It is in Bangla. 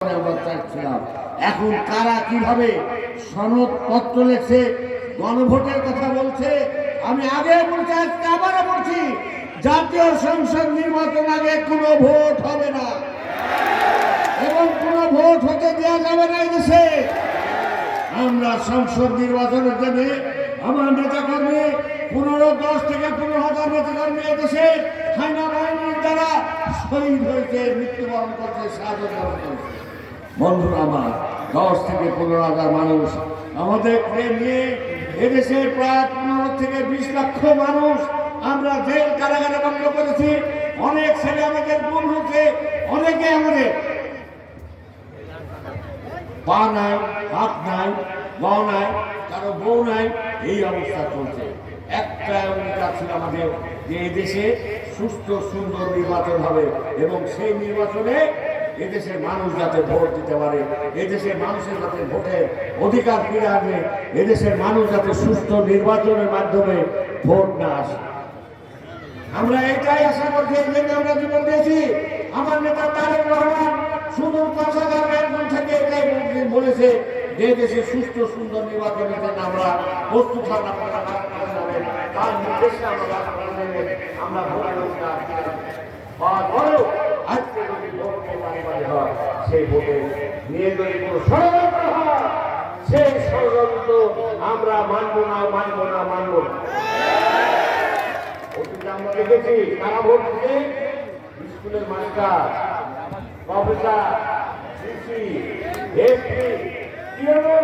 আমরা চাচ্ছিলাম। এখন কারা কিভাবে সনদ পত্র লেখছে, গণভোটের কথা বলছে। আমি আগে বলছি, আজকে আবারও বলছি, জাতীয় সংসদ নির্বাচন আগে কোনো ভোট হবে না এবং কোনো ভোট হতে দেওয়া যাবে না এই দেশে। আমরা সংসদ নির্বাচনের জন্য আমার নেতা কর্মী 10 থেকে 15,000 নেতা কর্মী এদেশে সেনা বাহিনীর দ্বারা শহীদ হয়েছে, মৃত্যুবরণ করছে, শাহাদত বরণ করেছে। বন্ধুরা আমার, 10 থেকে 15,000 মানুষ আমাদের নিয়ে এদেশের প্রায় 15 থেকে 20 লক্ষ মানুষ আমরা জেল কারাগারে বন্ধ করেছি। অনেক ছেলে আমাদের গুম হয়েছে, অনেকে আমাদের পা নাই, হাত নাই, পাও নাই, কারো বউ নাই, এই অবস্থা চলছে। একটা অঙ্গীকার ছিল আমাদের যে এদেশে সুস্থ সুন্দর নির্বাচন হবে এবং সেই নির্বাচনে এদেশের মানুষ যাতে ভোট দিতে পারে, এদেশের মানুষের যাতে ভোটের অধিকার ফিরে আসবে, এদেশের মানুষ যাতে সুস্থ নির্বাচনের মাধ্যমে ভোট না আসে। আমরা এটাই আশা করছি, এই জন্য আমরা জীবন দিয়েছি। আমার নেতা তারেক রহমান শুধু কোষাগার একজন থেকে এটাই বলেছে যে দেশে সুস্থ সুন্দর নির্বাচনের জন্য আমরা প্রস্তুত আমরা তার নির্দেশে আমরা ভোটের অধিকার বড় আজকে যদি ভোটকে বাড়ি হয়, সেই ভোটে নিয়ে যদি কোনো ষড়যন্ত্র হয়, সেই ষড়যন্ত্র আমরা মানব না, মানব না, মানব না। আমরা দেখেছি কারা ভোট দিয়ে স্কুলের মাস্টার, প্রফেসর, ডিসি, এসপি, কি হলো